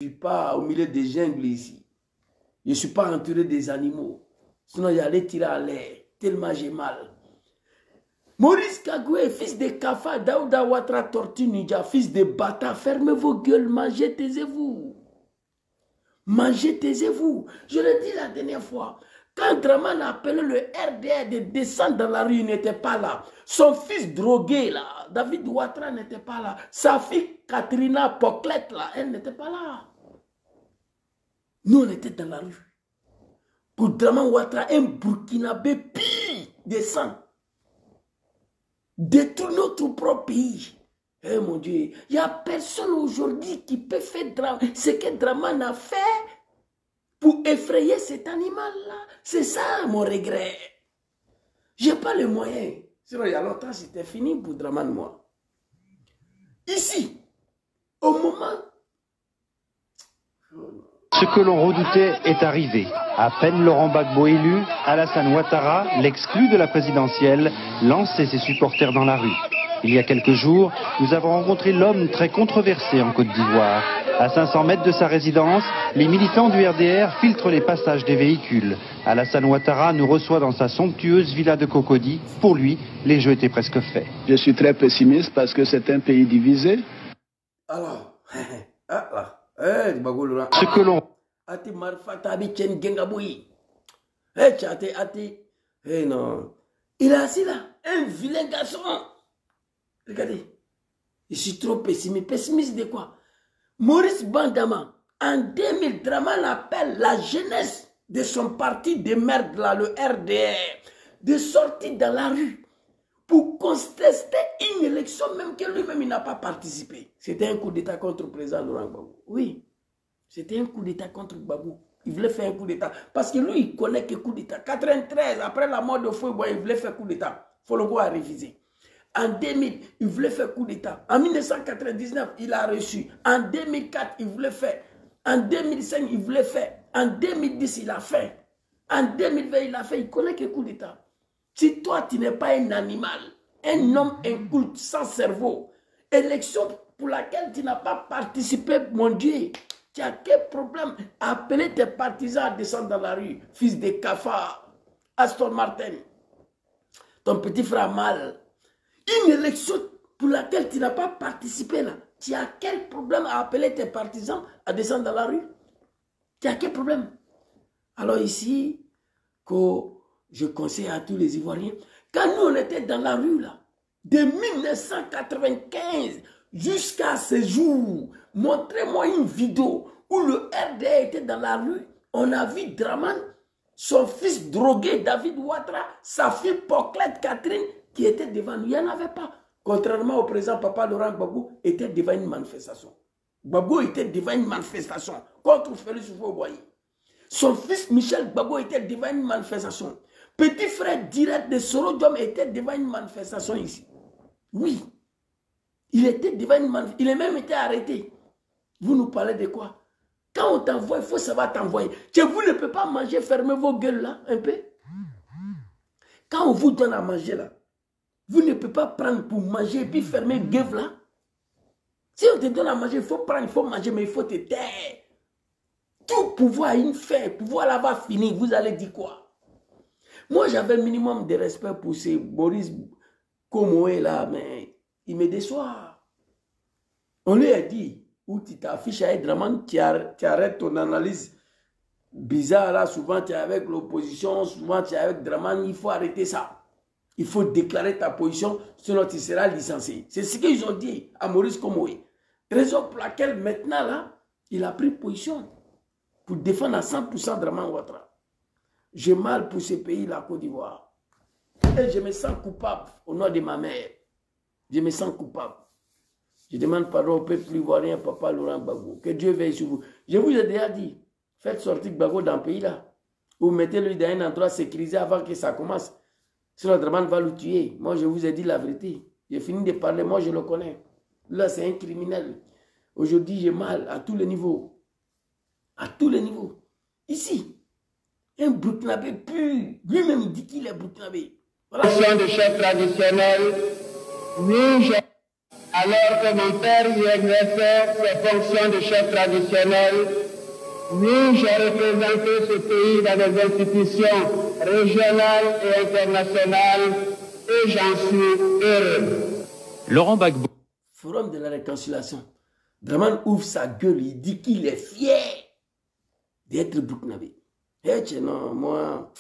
Je ne suis pas au milieu des jungles ici. Je ne suis pas entouré des animaux. Sinon, j'allais tirer à l'air. Tellement j'ai mal. Maurice Kagoué, fils de Kafa, Daouda Ouattara, Tortue Ninja, fils de Bata, fermez vos gueules, mangez, taisez-vous. Mangez, taisez-vous. Je l'ai dit la dernière fois. Quand Draman a appelé le RDR de descendre dans la rue, il n'était pas là. Son fils drogué, là, David Ouattara n'était pas là. Sa fille Katrina Poclette, là, elle n'était pas là. Nous, on était dans la rue. Pour Draman Ouattara, un Burkinabé pire descend. Détruire notre propre pays. Eh mon Dieu, il n'y a personne aujourd'hui qui peut faire ce que Draman a fait pour effrayer cet animal-là. C'est ça mon regret. Je n'ai pas les moyens. Sinon, il y a longtemps, c'était fini pour Draman, moi. Ici, au moment... Ce que l'on redoutait est arrivé. À peine Laurent Gbagbo élu, Alassane Ouattara, l'exclu de la présidentielle, lançait ses supporters dans la rue. Il y a quelques jours, nous avons rencontré l'homme très controversé en Côte d'Ivoire. À 500 mètres de sa résidence, les militants du RDR filtrent les passages des véhicules. Alassane Ouattara nous reçoit dans sa somptueuse villa de Cocody. Pour lui, les jeux étaient presque faits. Je suis très pessimiste parce que c'est un pays divisé. Alors, ce que l'on... non. Il est assis là, un vilain garçon. Regardez, je suis trop pessimiste. Pessimiste de quoi? Maurice Bandama, en 2000, Draman appelle la jeunesse de son parti de merde, là, le RDR, de sortir dans la rue pour contester une élection même que lui-même il n'a pas participé. C'était un coup d'État contre le président Laurent Gbagbo. Oui, c'était un coup d'État contre Gbagbo. Il voulait faire un coup d'État. Parce que lui, il connaît que coup d'État. 93, après la mort de Foy, il voulait faire coup d'État. Folongo a refusé. En 2000, il voulait faire coup d'État. En 1999, il a reçu. En 2004, il voulait faire. En 2005, il voulait faire. En 2010, il a fait. En 2020, il a fait. Il connaît que coup d'État. Si toi, tu n'es pas un animal, un homme inculte, sans cerveau, élection pour laquelle tu n'as pas participé, mon Dieu, tu as quel problème? Appeler tes partisans à descendre dans la rue, fils de Kafa, Aston Martin, ton petit frère mal. Une élection pour laquelle tu n'as pas participé là, tu as quel problème à appeler tes partisans à descendre dans la rue? Tu as quel problème? Alors ici, que je conseille à tous les Ivoiriens, quand nous on était dans la rue là, de 1995 jusqu'à ce jour, montrez-moi une vidéo où le RDA était dans la rue, on a vu Draman, son fils drogué David Ouattara, sa fille Poclette Catherine, qui était devant nous. Il n'y en avait pas. Contrairement au président Papa Laurent Gbagbo, était devant une manifestation. Gbagbo était devant une manifestation contre Félix Houphouët-Boigny. Son fils Michel Gbagbo était devant une manifestation. Petit frère direct de Soro Diom était devant une manifestation ici. Oui. Il était devant une manifestation. Il a même été arrêté. Vous nous parlez de quoi? Quand on t'envoie, il faut savoir t'envoyer. Vous ne pouvez pas manger, fermez vos gueules là, un peu. Quand on vous donne à manger là, vous ne pouvez pas prendre pour manger et puis fermer gueule là. Si on te donne à manger, il faut prendre, il faut manger, mais il faut te taire. Tout pouvoir a une fin, pouvoir là va finir, vous allez dire quoi? Moi j'avais un minimum de respect pour ces Boris Komoé là, mais il me déçoit. On lui a dit, où tu t'affiches avec Draman, tu arrêtes ton analyse bizarre là, souvent tu es avec l'opposition, souvent tu es avec Draman, il faut arrêter ça. Il faut déclarer ta position, sinon tu seras licencié. C'est ce qu'ils ont dit à Maurice Komoé. Raison pour laquelle maintenant là, il a pris position pour défendre à 100% Draman Ouattara. J'ai mal pour ce pays, la Côte d'Ivoire. Et je me sens coupable au nom de ma mère. Je me sens coupable. Je demande pardon au peuple ivoirien, Papa Laurent Gbagbo. Que Dieu veille sur vous. Je vous ai déjà dit, faites sortir Gbagbo dans le pays là. Ou mettez-le dans un endroit sécurisé avant que ça commence. Sinon, Draman va le tuer. Moi, je vous ai dit la vérité. J'ai fini de parler, moi, je le connais. Là, c'est un criminel. Aujourd'hui, j'ai mal à tous les niveaux. À tous les niveaux. Ici, un Burkinabé pur. Lui-même, il dit qu'il est Burkinabé. Voilà. De chef traditionnel, nous, Alors que mon père y exerçait ses fonctions de chef traditionnel, oui, j'ai représenté ce pays dans des institutions régionales et internationales et j'en suis heureux. Laurent Gbagbo. Forum de la réconciliation. Draman ouvre sa gueule, il dit qu'il est fier d'être Burkinabé. Eh, non, moi,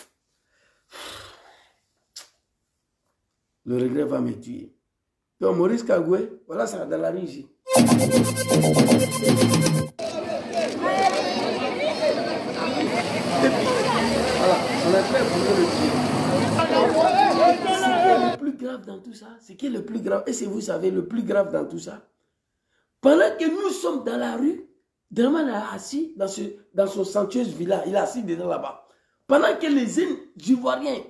le regret va me tuer. Donc, Maurice Kagoué, voilà ça dans la rue ici. Voilà, on est prêt pour le tuer. Ce qui est le plus grave dans tout ça, ce qui est le plus grave, et si vous savez, le plus grave dans tout ça, pendant que nous sommes dans la rue, Draman est assis dans son somptueuse villa, il est assis dedans là-bas. Pendant que les Ivoiriens,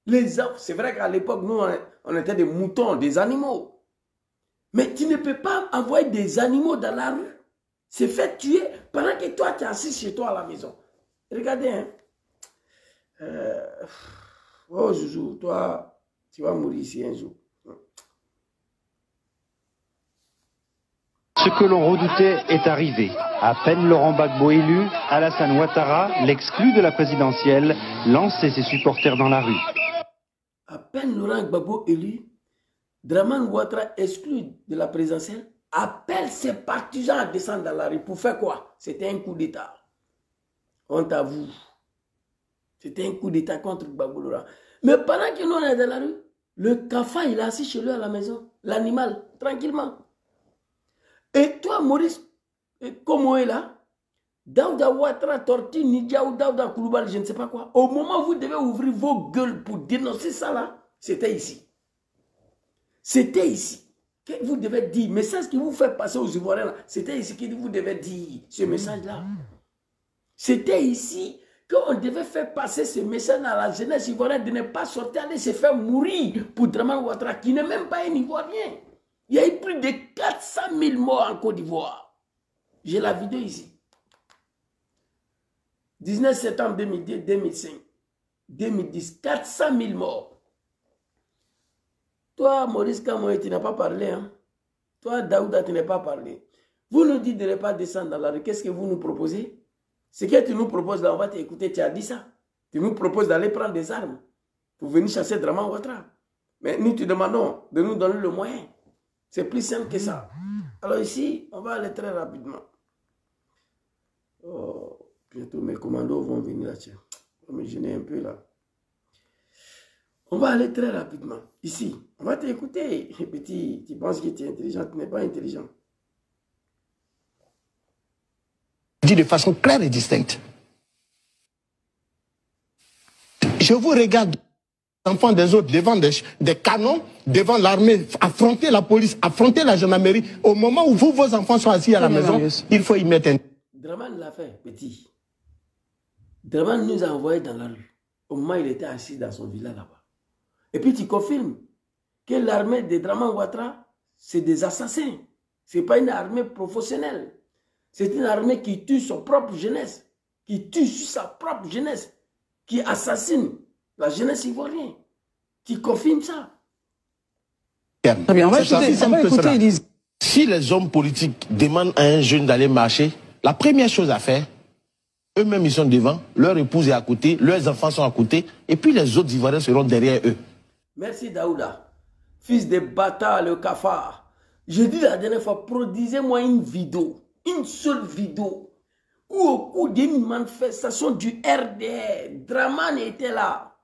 les hommes, c'est vrai qu'à l'époque, nous, on était des moutons, des animaux. Mais tu ne peux pas envoyer des animaux dans la rue. C'est fait tuer pendant que toi, tu es assis chez toi à la maison. Regardez, hein. Oh, Joujou, toi, tu vas mourir ici un jour. Ce que l'on redoutait est arrivé. À peine Laurent Gbagbo élu, Alassane Ouattara, l'exclu de la présidentielle, lançait ses supporters dans la rue. À peine Laurent Gbagbo élu, Draman Ouattara exclu de la présidentielle, appelle ses partisans à descendre dans la rue. Pour faire quoi? C'était un coup d'État. Honte à vous. C'était un coup d'État contre Gbagbo Laurent. Mais pendant que nous on est dans la rue, le cafard il est assis chez lui à la maison. L'animal, tranquillement. Et toi, Maurice, comment est là? Daouda Ouattara, Torti, Nidia ou Daouda Koulibaly, je ne sais pas quoi. Au moment où vous devez ouvrir vos gueules pour dénoncer ça là, c'était ici. C'était ici. Que vous devez dire, message qui vous fait passer aux Ivoiriens là, c'était ici que vous devez dire ce message là. C'était ici qu'on devait faire passer ce message à la jeunesse ivoirienne de ne pas sortir, aller se faire mourir pour Draman Ouattara, qui n'est même pas un Ivoirien. Il y a eu plus de 400 000 morts en Côte d'Ivoire. J'ai la vidéo ici. 19 septembre 2010, 2005, 2010, 400 000 morts. Toi, Maurice Kamoué, tu n'as pas parlé. Hein? Toi, Daouda, tu n'as pas parlé. Vous nous dites de ne pas descendre dans la rue. Qu'est-ce que vous nous proposez? Ce que tu nous proposes là, on va t'écouter. Tu as dit ça. Tu nous proposes d'aller prendre des armes pour venir chasser Draman Ouattara. Mais nous te demandons de nous donner le moyen. C'est plus simple que ça. Alors ici, on va aller très rapidement. Oh, bientôt mes commandos vont venir là. Tiens. On va me gêner un peu là. On va aller très rapidement. Ici, on va t'écouter. Petit, tu penses que tu es intelligent, tu n'es pas intelligent. Dit de façon claire et distincte. Je vous regarde, enfants des autres, devant des canons, devant l'armée, affronter la police, affronter la gendarmerie. Au moment où vous, vos enfants sont assis à la maison, il faut y mettre un... Draman l'a fait, petit. Draman nous a envoyés dans la rue. Au moment où il était assis dans son village là-bas. Et puis tu confirmes que l'armée de Draman Ouattara, c'est des assassins. Ce n'est pas une armée professionnelle. C'est une armée qui tue son propre jeunesse, qui tue sa propre jeunesse, qui assassine la jeunesse ivoirienne. Tu confirmes ça? Très bien, on va écouter Elise. Si les hommes politiques demandent à un jeune d'aller marcher, la première chose à faire, eux-mêmes ils sont devant, leur épouse est à côté, leurs enfants sont à côté, et puis les autres Ivoiriens seront derrière eux. Merci Daouda, fils de bâtard, le cafard. Je dis la dernière fois, produisez-moi une vidéo, une seule vidéo, où au cours d'une manifestation du RDR, Draman était là,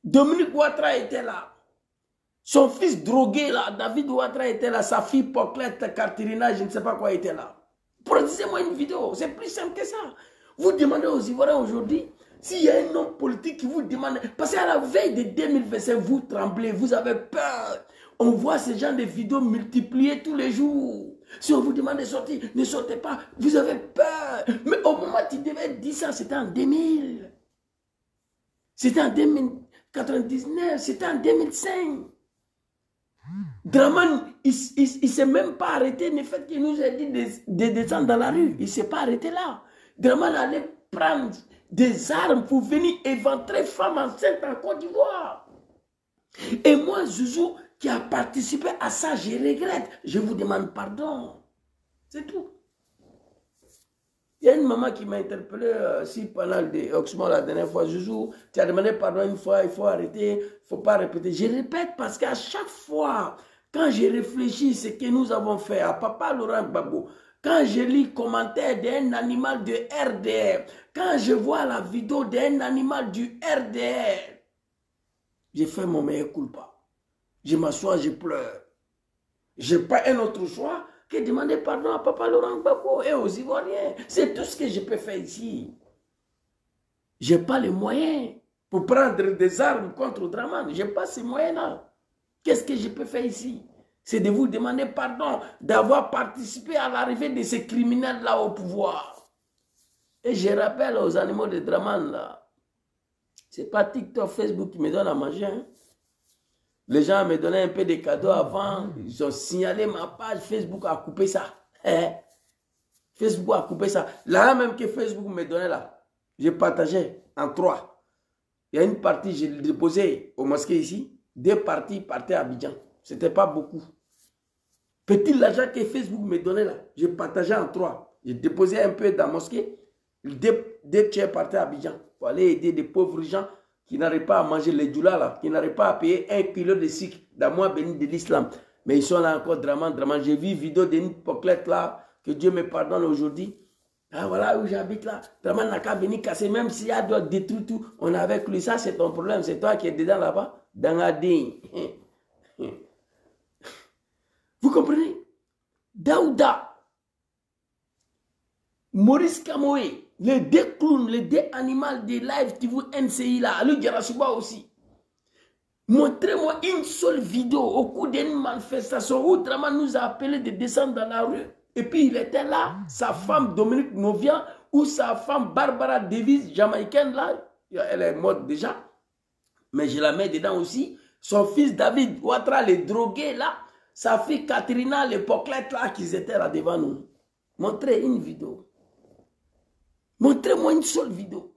Dominique Ouattara était là, son fils drogué là, David Ouattara était là, sa fille Poclette, Carterina, je ne sais pas quoi était là. Produisez-moi une vidéo, c'est plus simple que ça. Vous demandez aux Ivoiriens aujourd'hui, s'il y a un homme politique qui vous demande, parce qu'à la veille de 2025, vous tremblez, vous avez peur. On voit ce genre de vidéos multipliées tous les jours. Si on vous demande de sortir, ne sortez pas, vous avez peur. Mais au moment où tu devais dire ça, c'était en 2000. C'était en 2099, c'était en 2005. Draman, il ne s'est même pas arrêté le fait qu'il nous a dit de descendre dans la rue. Il ne s'est pas arrêté là. Draman allait prendre des armes pour venir éventrer femmes enceintes en Côte d'Ivoire. Et moi, Zouzou, qui a participé à ça, je regrette. Je vous demande pardon. C'est tout. Il y a une maman qui m'a interpellé si pendant le Oxmo la dernière fois, Joujou, tu as demandé pardon une fois, il faut arrêter, il ne faut pas répéter. Je répète parce qu'à chaque fois, quand je réfléchis ce que nous avons fait à Papa Laurent Gbagbo, quand je lis le commentaire d'un animal de RDR, quand je vois la vidéo d'un animal du RDR, j'ai fait mon meilleur culpa. Je m'assois, je pleure. Je n'ai pas un autre choix que demander pardon à Papa Laurent Gbagbo et aux Ivoiriens. C'est tout ce que je peux faire ici. Je n'ai pas les moyens pour prendre des armes contre Dramane. Je n'ai pas ces moyens-là. Qu'est-ce que je peux faire ici? C'est de vous demander pardon d'avoir participé à l'arrivée de ces criminels-là au pouvoir. Et je rappelle aux animaux de Dramane, là, ce n'est pas TikTok, Facebook qui me donne à manger. Hein. Les gens me donnaient un peu de cadeaux avant. Ils ont signalé ma page. Facebook a coupé ça. Facebook a coupé ça. Là même que Facebook me donnait là, j'ai partagé en 3. Il y a une partie, je l'ai déposée au mosquée ici. 2 parties partaient à Abidjan. Ce n'était pas beaucoup. Petit l'argent que Facebook me donnait là, j'ai partagé en 3. J'ai déposé un peu dans la mosquée. 2 tiers partaient à Abidjan. Pour aller aider des pauvres gens qui n'arrivent pas à manger les djoulas là, qui n'arrivent pas à payer 1 kilo de sucre dans le mois béni de l'islam. Mais ils sont là encore, Dramane. J'ai vu une vidéo d'une poclette là, que Dieu me pardonne aujourd'hui. Ah voilà où j'habite là. Dramane n'a qu'à venir casser, même s'il y a doit détruire tout. On est avec lui, ça c'est ton problème, c'est toi qui es dedans là-bas. Dans la digne. Vous comprenez? Daouda, Maurice Kamoé, les 2 clowns, les 2 animaux de live TV NCI là, le Garasuba aussi. Montrez-moi une seule vidéo au cours d'une manifestation où Dramane nous a appelé de descendre dans la rue. Et puis il était là, sa femme Dominique Novian ou sa femme Barbara Davis, jamaïcaine là, elle est morte déjà. Mais je la mets dedans aussi. Son fils David Ouattara, les drogués là, sa fille Katrina, les poclettes là, qu'ils étaient là devant nous. Montrez une vidéo. Montrez-moi une seule vidéo.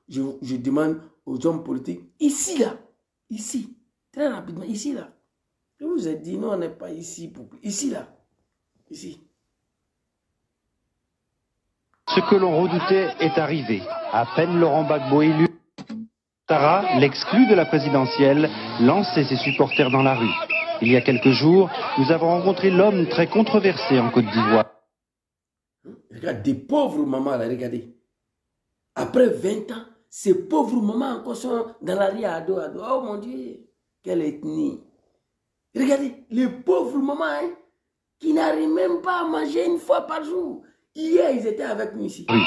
Je demande aux hommes politiques, ici là, ici, très rapidement, ici là. Je vous ai dit, non, on n'est pas ici. Ici là, ici. Ce que l'on redoutait est arrivé. À peine Laurent Gbagbo élu, Ouattara, l'exclu de la présidentielle, lançait ses supporters dans la rue. Il y a quelques jours, nous avons rencontré l'homme très controversé en Côte d'Ivoire. Regarde, des pauvres mamans là, regardez. Après 20 ans, ces pauvres mamans encore sont dans la rue à dos à dos. Oh mon Dieu, quelle ethnie. Regardez, les pauvres mamans hein, qui n'arrivent même pas à manger une fois par jour. Hier, ils étaient avec nous ici. Oui.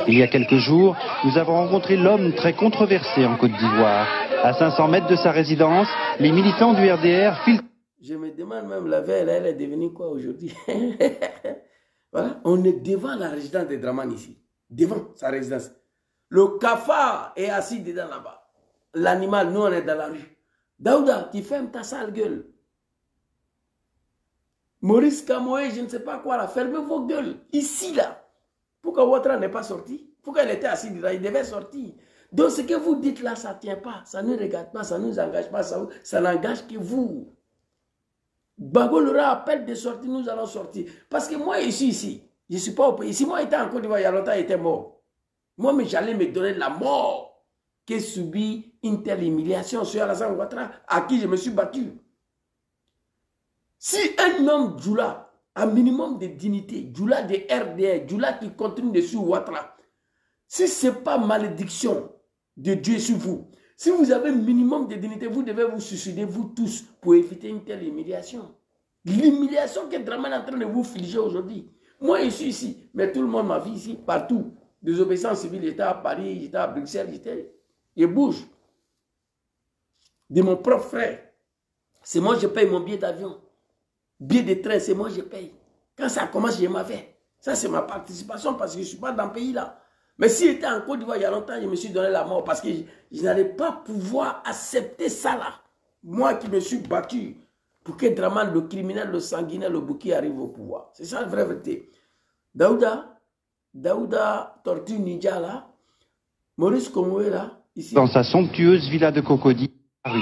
Il y a quelques jours, nous avons rencontré l'homme très controversé en Côte d'Ivoire. À 500 mètres de sa résidence, les militants du RDR filent... Je me demande même, la veille, elle est devenue quoi aujourd'hui? Voilà, on est devant la résidence de Dramane ici. Devant sa résidence. Le cafard est assis dedans là-bas. L'animal, nous, on est dans la rue. Daouda, tu fermes ta sale gueule. Maurice Kamoé, je ne sais pas quoi là, fermez vos gueules. Ici là. Pourquoi Ouattara n'est pas sorti? Pourquoi elle était assise dedans? Il devait sortir. Donc ce que vous dites là, ça ne tient pas. Ça ne regarde pas, ça ne nous engage pas. Ça n'engage que vous. Gbagbo leur appelle de sortir, nous allons sortir. Parce que moi, je suis ici. Je ne suis pas au pays. Si moi, j'étais en Côte d'Ivoire, il y a longtemps, j'étais mort. Moi, mais j'allais me donner la mort que subit une telle humiliation sur Alassane Ouattara, à qui je me suis battu. Si un homme Djoula, un minimum de dignité, Djoula de RDR, Djoula qui continue dessus Ouattara, si ce n'est pas malédiction de Dieu sur vous, si vous avez un minimum de dignité, vous devez vous suicider, vous tous, pour éviter une telle humiliation. L'humiliation que Dramane est en train de vous figer aujourd'hui. Moi, je suis ici, mais tout le monde m'a vu ici, partout. Désobéissance civile, j'étais à Paris, j'étais à Bruxelles, je bouge. De mon propre frère. C'est moi qui paye mon billet d'avion. Billet de train, c'est moi qui paye. Quand ça commence, je m'avais. Ça, c'est ma participation parce que je ne suis pas dans le pays là. Mais si j'étais en Côte d'Ivoire il y a longtemps, je me suis donné la mort parce que je n'allais pas pouvoir accepter ça là. Moi qui me suis battu pour que Dramane, le criminel, le sanguinaire, le bouquet arrive au pouvoir. C'est ça la vraie vérité. Daouda, Tortue Ninja là, Maurice Kamoé là, ici. Dans sa somptueuse villa de Cocody, rue.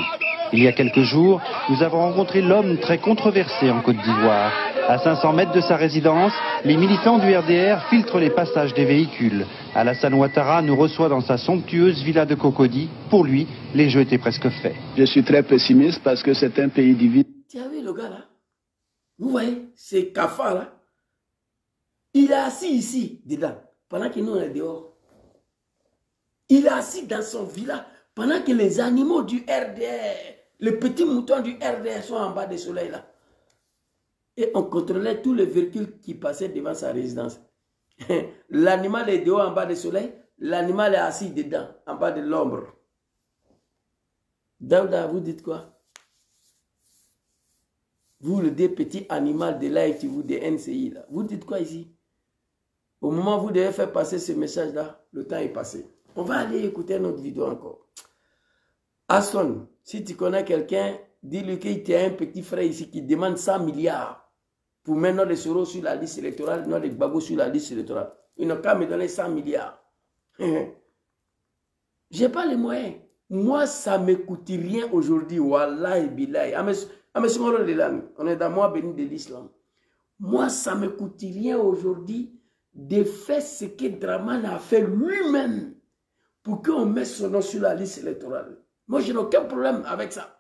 Il y a quelques jours, nous avons rencontré l'homme très controversé en Côte d'Ivoire. À 500 mètres de sa résidence, les militants du RDR filtrent les passages des véhicules. Alassane Ouattara nous reçoit dans sa somptueuse villa de Cocody. Pour lui, les jeux étaient presque faits. Je suis très pessimiste parce que c'est un pays divisé. Tu as vu le gars là? Vous voyez, c'est Kafa là. Il est assis ici, dedans, pendant que nous on est dehors. Il est assis dans son villa, pendant que les animaux du RDR, les petits moutons du RDR sont en bas du soleil là. Et on contrôlait tous les véhicules qui passaient devant sa résidence. L'animal est dehors en bas du soleil, l'animal est assis dedans, en bas de l'ombre. Daouda, vous dites quoi? Vous, le deux petits animaux de l'AITV, de NCI, là, vous dites quoi ici? Au moment où vous devez faire passer ce message-là, le temps est passé. On va aller écouter notre vidéo encore. Aston, si tu connais quelqu'un, dis-lui qu'il y a un petit frère ici qui demande 100 milliards pour mettre notre Soro sur la liste électorale, notre Gbagbo sur la liste électorale. Il n'a qu'à me donner 100 milliards. Je n'ai pas les moyens. Moi, ça ne me coûte rien aujourd'hui. Wallahi billahi. On est dans moi béni de l'islam. Moi, ça ne me coûte rien aujourd'hui de faire ce que Draman a fait lui-même pour qu'on mette son nom sur la liste électorale. Moi, je n'ai aucun problème avec ça.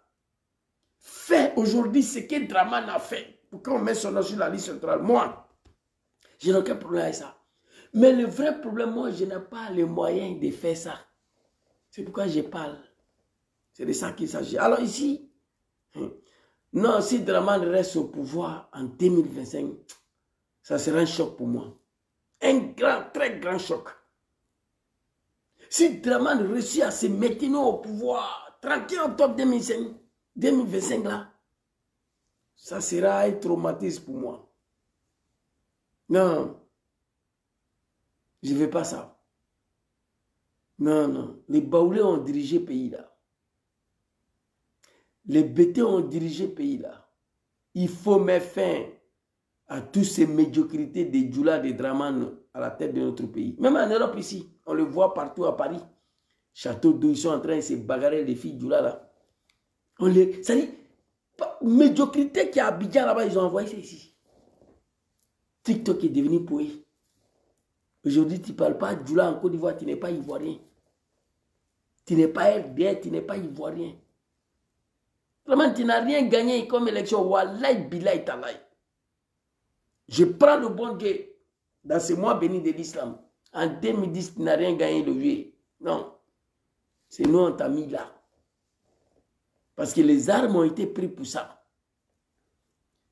Fais aujourd'hui ce que Draman a fait pour qu'on mette son nom sur la liste électorale. Moi, je n'ai aucun problème avec ça. Mais le vrai problème, moi, je n'ai pas les moyens de faire ça. C'est pourquoi je parle. C'est de ça qu'il s'agit. Alors ici, non, si Draman reste au pouvoir en 2025, ça sera un choc pour moi. Un grand, très grand choc. Si Draman réussit à se maintenir au pouvoir, tranquille en octobre 2025 là, ça sera un traumatisme pour moi. Non, je ne veux pas ça. Non, non. Les Baoulés ont dirigé le pays là. Les Bétés ont dirigé le pays là. Il faut mettre fin à toutes ces médiocrités des Djoula, des Draman à la tête de notre pays. Même en Europe ici, on le voit partout à Paris. Château d'eau, ils sont en train de se bagarrer les filles Djoula là. Ça dit, médiocrité qui est à Abidjan là-bas, ils ont envoyé ça ici. TikTok est devenu poé. Aujourd'hui, tu ne parles pas de Djoula en Côte d'Ivoire, tu n'es pas ivoirien. Tu n'es pas RDR, tu n'es pas ivoirien. Vraiment, tu n'as rien gagné comme élection. Wallahi billahi talaï. Je prends le bon Dieu dans ce mois béni de l'islam. En 2010, tu n'as rien gagné le vieux. Non. C'est nous, on t'a mis là. Parce que les armes ont été prises pour ça.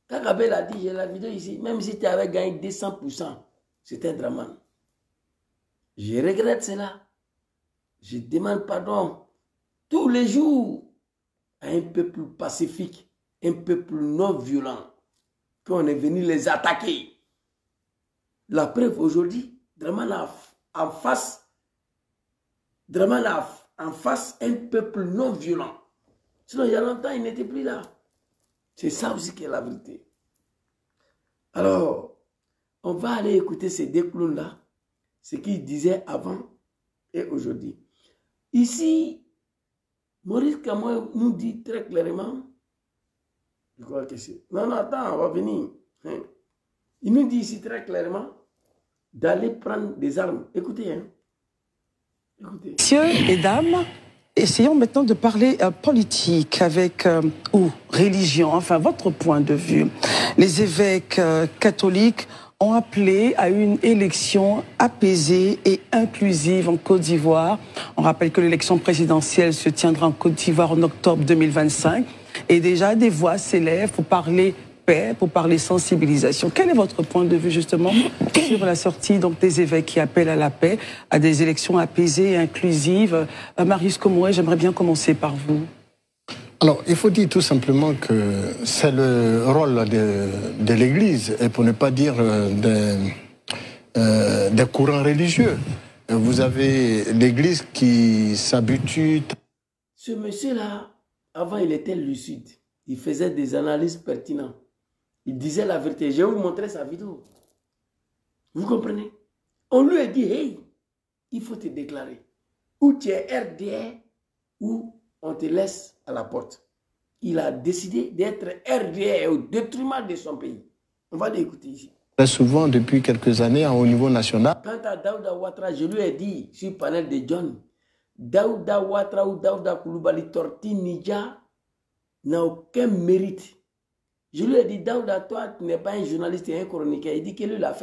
Quand Abel a dit, j'ai la vidéo ici, même si tu avais gagné 200%, c'était un drame. Je regrette cela. Je demande pardon tous les jours à un peuple pacifique, un peuple non violent, qu'on est venu les attaquer. La preuve aujourd'hui, Draman a en face, un peuple non violent. Sinon, il y a longtemps, il n'était plus là. C'est ça aussi qui est la vérité. Alors, on va aller écouter ces deux clowns-là, ce qu'ils disaient avant et aujourd'hui. Ici, Maurice Kamwe nous dit très clairement, je crois que c'est... Non, attends, on va venir. Il nous dit ici très clairement d'aller prendre des armes. Écoutez, écoutez. Messieurs et dames, essayons maintenant de parler politique avec, ou religion, enfin votre point de vue. Les évêques catholiques ont appelé à une élection apaisée et inclusive en Côte d'Ivoire. On rappelle que l'élection présidentielle se tiendra en Côte d'Ivoire en octobre 2025. Et déjà, des voix s'élèvent pour parler paix, pour parler sensibilisation. Quel est votre point de vue, justement, sur la sortie donc, des évêques qui appellent à la paix, à des élections apaisées et inclusives? Marius Komoué, j'aimerais bien commencer par vous. Alors, il faut dire tout simplement que c'est le rôle de l'Église, et pour ne pas dire des courants religieux. Vous avez l'Église qui s'habitue... Ce monsieur-là, avant, il était lucide. Il faisait des analyses pertinentes. Il disait la vérité. Je vais vous montrer sa vidéo. Vous comprenez? On lui a dit, hey, il faut te déclarer. Ou tu es RDR, ou on te laisse à la porte. il a décidé d'être RDA au détriment de son pays. On va l'écouter ici. Très souvent, depuis quelques années, au niveau national. Quant à Daouda Ouattara, je lui ai dit sur le panel de John, Daouda Ouattara ou Daouda Koulibaly Torti Nidja n'a aucun mérite. Je lui ai dit, Daouda, toi, tu n'es pas un journaliste et un chroniqueur. Il dit que lui l'a fait.